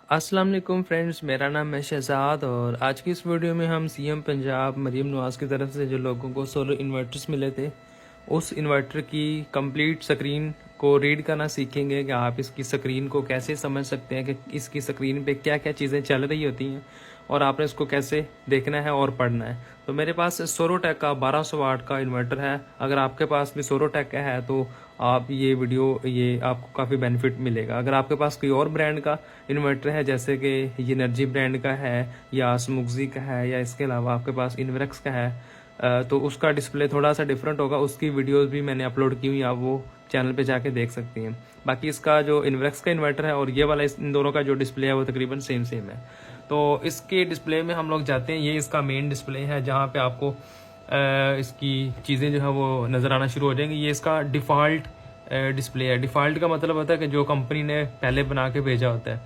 अस्सलाम वालेकुम फ्रेंड्स, मेरा नाम है शहजाद और आज की इस वीडियो में हम सीएम पंजाब मरीम नवाज़ की तरफ से जो लोगों को सोलर इन्वर्टर्स मिले थे उस इन्वर्टर की कंप्लीट स्क्रीन को रीड करना सीखेंगे कि आप इसकी स्क्रीन को कैसे समझ सकते हैं कि इसकी स्क्रीन पे क्या क्या चीज़ें चल रही होती हैं और आपने इसको कैसे देखना है और पढ़ना है। तो मेरे पास सोरोटेक का 1200 वाट का इन्वर्टर है। अगर आपके पास भी सोरोटेक का है तो आप ये आपको काफ़ी बेनिफिट मिलेगा। अगर आपके पास कोई और ब्रांड का इन्वर्टर है जैसे कि ये एनर्जी ब्रांड का है या स्मुगजी का है या इसके अलावा आपके पास इन्वेक्स का है तो उसका डिस्प्ले थोड़ा सा डिफरेंट होगा। उसकी वीडियोस भी मैंने अपलोड की हुई, आप वो चैनल पे जाके देख सकती हैं। बाकी इसका जो इन्वेक्स का इन्वर्टर है और ये वाला इन दोनों का जो डिस्प्ले है वो तकरीबन सेम सेम है। तो इसके डिस्प्ले में हम लोग जाते हैं। ये इसका मेन डिस्प्ले है जहाँ पे आपको इसकी चीज़ें जो है वो नज़र आना शुरू हो जाएंगी। ये इसका डिफ़ॉल्ट डिस्प्ले है। डिफ़ॉल्ट का मतलब होता है कि जो कंपनी ने पहले बना के भेजा होता है।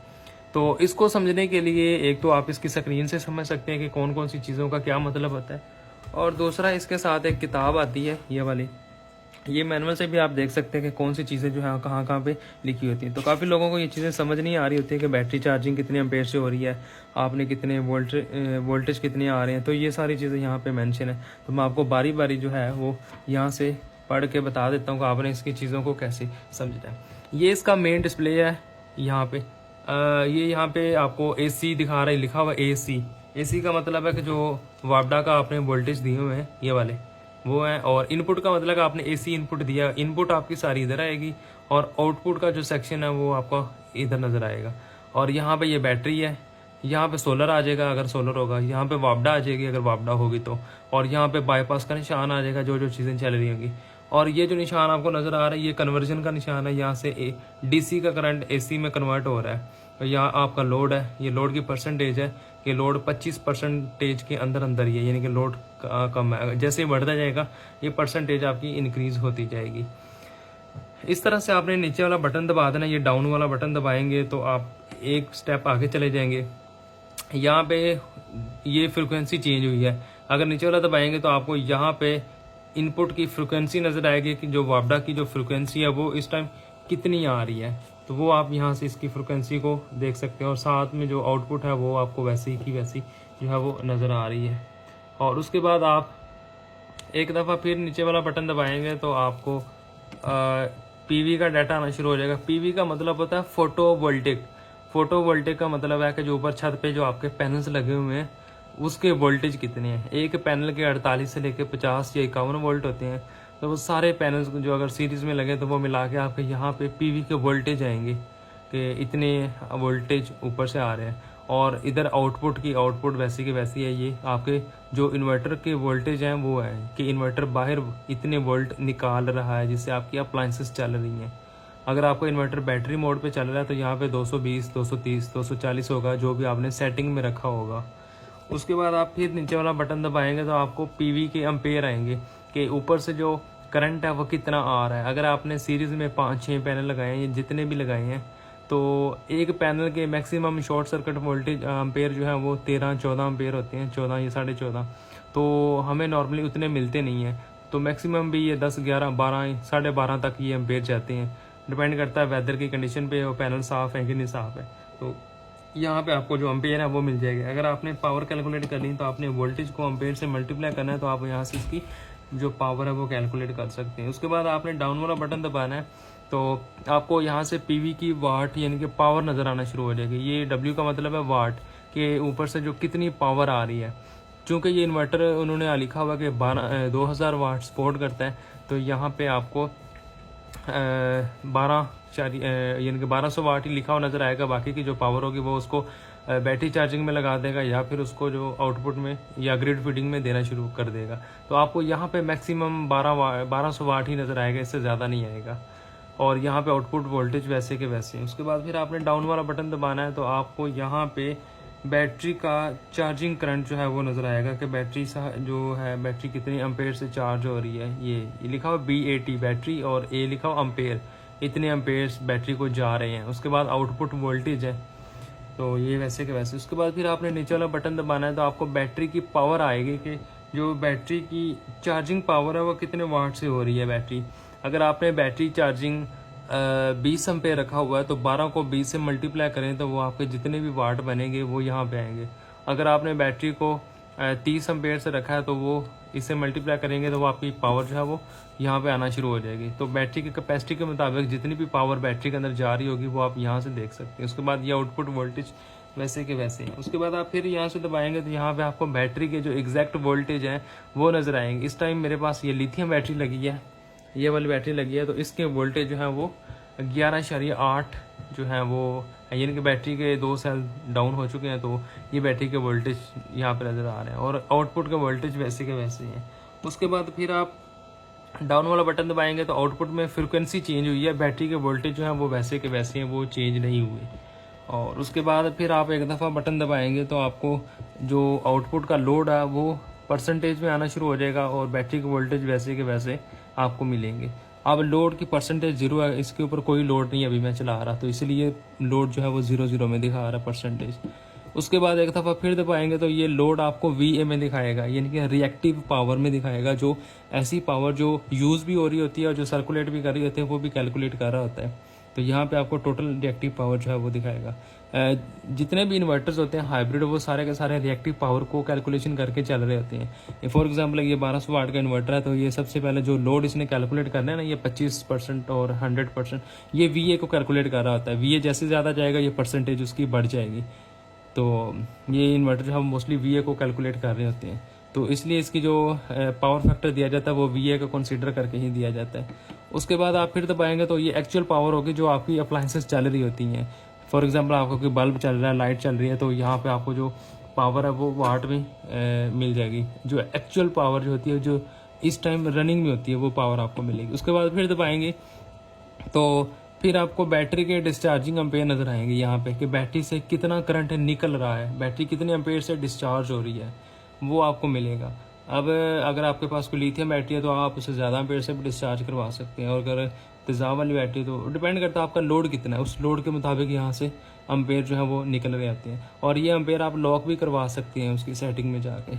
तो इसको समझने के लिए एक तो आप इसकी स्क्रीन से समझ सकते हैं कि कौन कौन सी चीज़ों का क्या मतलब होता है, और दूसरा इसके साथ एक किताब आती है ये वाली। ये मैनुअल से भी आप देख सकते हैं कि कौन सी चीज़ें जो है कहाँ कहाँ पे लिखी होती हैं। तो काफ़ी लोगों को ये चीज़ें समझ नहीं आ रही होती है कि बैटरी चार्जिंग कितने एम्पेयर से हो रही है, आपने कितने वोल्टेज कितने आ रहे हैं। तो ये सारी चीज़ें यहाँ पे मेंशन है। तो मैं आपको बारी बारी जो है वो यहाँ से पढ़ के बता देता हूँ कि आपने इसकी चीज़ों को कैसे समझना है। ये इसका मेन डिस्प्ले है यहाँ पे। ये यहाँ पे आपको AC दिखा रहा है, लिखा हुआ AC। AC का मतलब है कि जो वापडा का आपने वोल्टेज दिए हुए हैं ये वाले वो है, और इनपुट का मतलब आपने AC इनपुट दिया, इनपुट आपकी सारी इधर आएगी और आउटपुट का जो सेक्शन है वो आपका इधर नज़र आएगा। और यहाँ पे ये बैटरी है, यहाँ पे सोलर आ जाएगा अगर सोलर होगा, यहाँ पे वापडा आ जाएगी अगर वापडा होगी तो, और यहाँ पे बाईपास का निशान आ जाएगा जो जो चीज़ें चल रही होंगी। और ये जो निशान आपको नज़र आ रहा है ये कन्वर्जन का निशान है। यहाँ से DC का करंट AC में कन्वर्ट हो रहा है। तो यहाँ आपका लोड है, ये लोड की परसेंटेज है कि लोड 25% के अंदर अंदर ही है, यानी कि लोड कम है। जैसे ही बढ़ता जाएगा ये परसेंटेज आपकी इंक्रीज होती जाएगी। इस तरह से आपने नीचे वाला बटन दबा देना, ये डाउन वाला बटन दबाएंगे तो आप एक स्टेप आगे चले जाएंगे। यहाँ पे ये फ्रिक्वेंसी चेंज हुई है, अगर नीचे वाला दबाएंगे तो आपको यहाँ पे इनपुट की फ्रिक्वेंसी नज़र आएगी कि जो वापडा की जो फ्रिक्वेंसी है वो इस टाइम कितनी आ रही है। तो वो आप यहाँ से इसकी फ्रिक्वेंसी को देख सकते हैं और साथ में जो आउटपुट है वो आपको वैसी की वैसी जो है वो नज़र आ रही है। और उसके बाद आप एक दफ़ा फिर नीचे वाला बटन दबाएंगे तो आपको PV का डाटा आना शुरू हो जाएगा। PV का मतलब होता है फोटोवोल्टिक। फोटोवोल्टिक का मतलब है कि जो ऊपर छत पे जो आपके पैनल्स लगे हुए हैं उसके वोल्टेज कितने हैं। एक पैनल के 48 से लेकर 50 या 51 वोल्ट होते हैं। तो वो सारे पैनल्स जो अगर सीरीज़ में लगे तो वो मिला के आपके यहाँ पे PV के वोल्टेज आएंगे कि इतने वोल्टेज ऊपर से आ रहे हैं। और इधर आउटपुट की आउटपुट वैसी की वैसी है। ये आपके जो इन्वर्टर के वोल्टेज हैं वो है कि इन्वर्टर बाहर इतने वोल्ट निकाल रहा है जिससे आपकी अप्लाइंसेस चल रही हैं। अगर आपको इन्वर्टर बैटरी मोड पे चल रहा है तो यहाँ पे 220, 230, 240 होगा जो भी आपने सेटिंग में रखा होगा। उसके बाद आप फिर नीचे वाला बटन दबाएंगे तो आपको PV के एम्पेयर आएंगे कि ऊपर से जो करंट है वो कितना आ रहा है। अगर आपने सीरीज़ में 5-6 पैनल लगाए हैं, जितने भी लगाए हैं, तो एक पैनल के maximum short circuit voltage ampere जो है वो 13-14 एम्पेयर होते हैं, 14 या 14.5। तो हमें नॉर्मली उतने मिलते नहीं हैं। तो मैक्सिमम भी ये 10, 11, 12, 12.5 तक ये एम्पेयर जाते हैं। डिपेंड करता है वेदर की कंडीशन पे, वो पैनल साफ़ है कि नहीं साफ़ है। तो यहाँ पे आपको जो एम्पेयर है वो मिल जाएगा। अगर आपने पावर कैलकुलेट करनी तो आपने वोल्टेज को एम्पेयर से मल्टीप्लाई करना है तो आप यहाँ से इसकी जो पावर है वो कैलकुलेट कर सकते हैं। उसके बाद आपने डाउन वाला बटन दबाना है तो आपको यहाँ से PV की वाट यानी कि पावर नज़र आना शुरू हो जाएगी। ये W का मतलब है वाट, के ऊपर से जो कितनी पावर आ रही है। चूँकि ये इन्वर्टर उन्होंने लिखा हुआ कि 2000 वाट सपोर्ट करता है तो यहाँ पे आपको 1200 वाट ही लिखा हुआ नज़र आएगा। बाकी की जो पावर होगी वो उसको बैटरी चार्जिंग में लगा देगा या फिर उसको जो आउटपुट में या ग्रिड फीडिंग में देना शुरू कर देगा। तो आपको यहाँ पे मैक्सिमम 1200 वाट ही नज़र आएगा, इससे ज़्यादा नहीं आएगा। और यहाँ पे आउटपुट वोल्टेज वैसे के वैसे। उसके बाद फिर आपने डाउन वाला बटन दबाना है तो आपको यहाँ पे बैटरी का चार्जिंग करंट जो है वो नज़र आएगा कि बैटरी जो है बैटरी कितनी एम्पेयर से चार्ज हो रही है। ये लिखा हुआ BAT बैटरी और A लिखा हुआ एम्पेयर, इतने एम्पेयर्स बैटरी को जा रहे हैं। उसके बाद आउटपुट वोल्टेज है तो ये वैसे के वैसे। उसके बाद फिर आपने नीचे वाला बटन दबाना है तो आपको बैटरी की पावर आएगी कि जो बैटरी की चार्जिंग पावर है वो कितने वाट से हो रही है बैटरी। अगर आपने बैटरी चार्जिंग 20 एम्पेयर रखा हुआ है, तो 12 को 20 से मल्टीप्लाई करें तो वो आपके जितने भी वाट बनेंगे वो यहाँ पे आएंगे। अगर आपने बैटरी को 30 एम्पेयर से रखा है तो वो इसे मल्टीप्लाई करेंगे तो वो आपकी पावर जो है वो यहाँ पे आना शुरू हो जाएगी। तो बैटरी की कैपेसिटी के मुताबिक जितनी भी पावर बैटरी के अंदर जा रही होगी वो आप यहाँ से देख सकते हैं। उसके बाद ये आउटपुट वोल्टेज वैसे के वैसे हैं। उसके बाद आप फिर यहाँ से दबाएंगे तो यहाँ पे आपको बैटरी के जो एग्जैक्ट वोल्टेज हैं वो नज़र आएंगे। इस टाइम मेरे पास ये लिथियम बैटरी लगी है, ये वाली बैटरी लगी है, तो इसके वोल्टेज जो है वो 11.8 जो है वो, यानी कि बैटरी के 2 सेल डाउन हो चुके हैं, तो ये बैटरी के वोल्टेज यहाँ पे नज़र आ रहे हैं और आउटपुट के वोल्टेज वैसे के वैसे हैं। उसके बाद फिर आप डाउन वाला बटन दबाएंगे तो आउटपुट में फ्रिक्वेंसी चेंज हुई है, बैटरी के वोल्टेज जो है वो वैसे के वैसे हैं, वो चेंज नहीं हुए। और उसके बाद फिर आप एक दफ़ा बटन दबाएंगे तो आपको जो आउटपुट का लोड है वो परसेंटेज में आना शुरू हो जाएगा और बैटरी के वोल्टेज वैसे के वैसे आपको मिलेंगे। अब लोड की परसेंटेज 0 है, इसके ऊपर कोई लोड नहीं अभी मैं चला रहा, तो इसलिए लोड जो है वो 0 में दिखा रहा है परसेंटेज। उसके बाद एक दफ़ा फिर दबाएंगे तो ये लोड आपको VA में दिखाएगा, यानी कि रिएक्टिव पावर में दिखाएगा, जो ऐसी पावर जो यूज़ भी हो रही होती है और जो सर्कुलेट भी कर रही होती है वो भी कैलकुलेट कर रहा होता है। तो यहाँ पे आपको टोटल रिएक्टिव पावर जो है वो दिखाएगा। जितने भी इन्वर्टर्स होते हैं हाइब्रिड, वो सारे के सारे रिएक्टिव पावर को कैलकुलेशन करके चल रहे होते हैं। फॉर एग्जांपल ये 1200 वाट का इन्वर्टर है, तो ये सबसे पहले जो लोड इसने कैलकुलेट करना है ना, ये 25% और 100% ये VA को कैलकुलेट कर रहा होता है। VA जैसे ज़्यादा जाएगा ये परसेंटेज उसकी बढ़ जाएगी। तो ये इन्वर्टर जो हम मोस्टली VA को कैलकुलेट कर रहे होते हैं, तो इसलिए इसकी जो पावर फैक्टर दिया जाता है वो VA को कंसीडर करके ही दिया जाता है। उसके बाद आप फिर दबाएंगे तो ये एक्चुअल पावर होगी जो आपकी अप्लाइंसेस चल रही होती हैं। फॉर एग्जांपल आपको कोई बल्ब चल रहा है, लाइट चल रही है, तो यहाँ पे आपको जो पावर है वो वाट में मिल जाएगी। जो एक्चुअल पावर जो होती है, जो इस टाइम रनिंग में होती है, वो पावर आपको मिलेगी। उसके बाद फिर दबाएंगे तो फिर आपको बैटरी के डिस्चार्जिंग एम्पेयर नज़र आएंगे यहाँ पे, कि बैटरी से कितना करंट निकल रहा है, बैटरी कितने एम्पेयर से डिस्चार्ज हो रही है, वो आपको मिलेगा। अब अगर आपके पास कोई लिथियम बैटरी है तो आप उसे ज़्यादा एम्पेयर से भी डिस्चार्ज करवा सकते हैं, और अगर तेज़ाब वाली बैटरी तो डिपेंड करता है आपका लोड कितना है, उस लोड के मुताबिक यहाँ से एम्पेयर जो है वो निकल रहे आते हैं। और ये एम्पेयर आप लॉक भी करवा सकते हैं उसकी सेटिंग में जाके।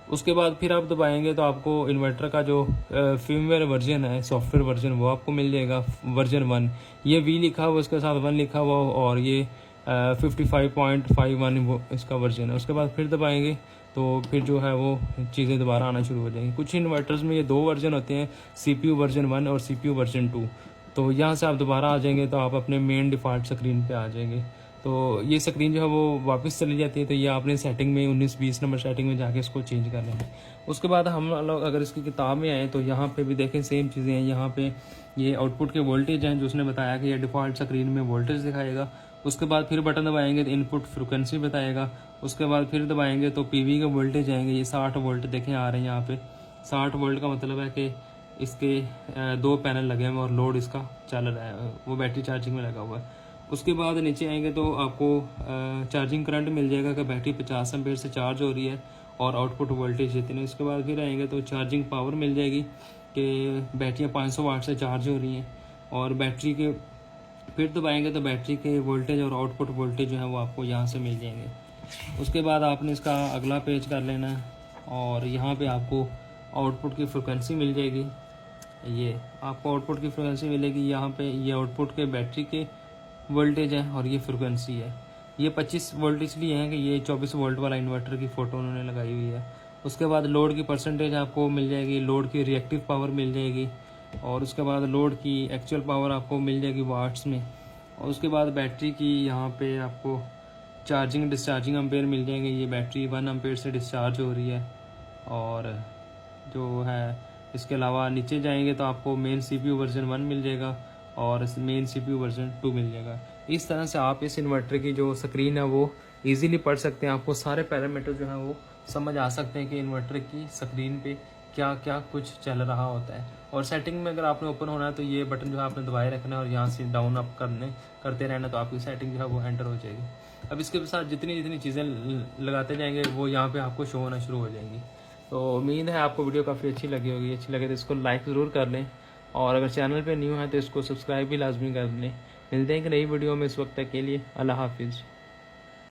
उसके बाद फिर आप दबाएंगे तो आपको इन्वर्टर का जो फर्मवेयर वर्जन है, सॉफ्टवेयर वर्जन, वो आपको मिल जाएगा वर्जन 1। ये V लिखा हुआ, उसके साथ 1 लिखा हुआ, और ये 55.51 वो इसका वर्जन है। उसके बाद फिर दबाएंगे तो फिर जो है वो चीज़ें दोबारा आना शुरू हो जाएंगी। कुछ इन्वर्टर्स में ये 2 वर्जन होते हैं, CPU वर्जन 1 और CPU वर्जन 2। तो यहाँ से आप दोबारा आ जाएंगे तो आप अपने मेन डिफ़ॉल्ट स्क्रीन पे आ जाएंगे। तो ये स्क्रीन जो है वो वापस चली जाती है, तो ये आपने सेटिंग में 19-20 नंबर सेटिंग में जाके इसको चेंज कर लेना। उसके बाद हम लोग अगर इसकी किताब में आए तो यहाँ पे भी देखें सेम चीज़ें हैं। यहाँ पे ये आउटपुट के वोल्टेज हैं जो उसने बताया कि ये डिफ़ॉल्ट स्क्रीन में वोल्टेज दिखाएगा। उसके बाद फिर बटन दबाएंगे तो इनपुट फ्रिक्वेंसी बताएगा। उसके बाद फिर दबाएंगे तो PV के वोल्टेज आएंगे, ये 60 वोल्ट देखें आ रहे हैं यहाँ पे। 60 वोल्ट का मतलब है कि इसके 2 पैनल लगे हैं और लोड इसका चल रहा है, वो बैटरी चार्जिंग में लगा हुआ है। उसके बाद नीचे आएंगे तो आपको चार्जिंग करंट मिल जाएगा कि बैटरी 50 एम्पेयर से चार्ज हो रही है और आउटपुट वोल्टेज जितने। उसके बाद फिर आएंगे तो चार्जिंग पावर मिल जाएगी कि बैटरियाँ 500 वाट से चार्ज हो रही हैं। और बैटरी के फिर दबाएंगे तो बैटरी के वोल्टेज और आउटपुट वोल्टेज जो है वो आपको यहाँ से मिल जाएंगे। उसके बाद आपने इसका अगला पेज कर लेना है और यहाँ पे आपको आउटपुट की फ्रिक्वेंसी मिल जाएगी। ये आपको आउटपुट की फ्रिक्वेंसी मिलेगी यहाँ पे, ये आउटपुट के बैटरी के वोल्टेज है और ये फ्रिक्वेंसी है। ये 25 वोल्ट इसलिए है कि ये 24 वोल्ट वाला इन्वर्टर की फ़ोटो उन्होंने लगाई हुई है। उसके बाद लोड की परसेंटेज आपको मिल जाएगी, लोड की रिएक्टिव पावर मिल जाएगी, और उसके बाद लोड की एक्चुअल पावर आपको मिल जाएगी वाट्स में। और उसके बाद बैटरी की यहाँ पे आपको चार्जिंग डिस्चार्जिंग एम्पेयर मिल जाएंगे। ये बैटरी 1 एम्पेयर से डिस्चार्ज हो रही है। और जो है इसके अलावा नीचे जाएंगे तो आपको मेन CPU वर्जन 1 मिल जाएगा और मेन CPU वर्जन 2 मिल जाएगा। इस तरह से आप इस इन्वर्टर की जो स्क्रीन है वो इजीली पढ़ सकते हैं। आपको सारे पैरामीटर जो हैं वो समझ आ सकते हैं कि इन्वर्टर की स्क्रीन पे क्या क्या कुछ चल रहा होता है। और सेटिंग में अगर आपने ओपन होना है तो ये बटन जो है आपने दबाए रखना है और यहाँ से डाउन अप करते रहना, तो आपकी सेटिंग जो है वो एंटर हो जाएगी। अब इसके साथ जितनी चीज़ें लगाते जाएंगे वो यहाँ पे आपको शो होना शुरू हो जाएंगी। तो उम्मीद है आपको वीडियो काफ़ी अच्छी लगी होगी। अच्छी लगे तो इसको लाइक ज़रूर कर लें, और अगर चैनल पे न्यू है तो इसको सब्सक्राइब भी लाजमी कर लें। मिलते हैं एक नई वीडियो में, इस वक्त तक के लिए अल्लाह हाफिज़।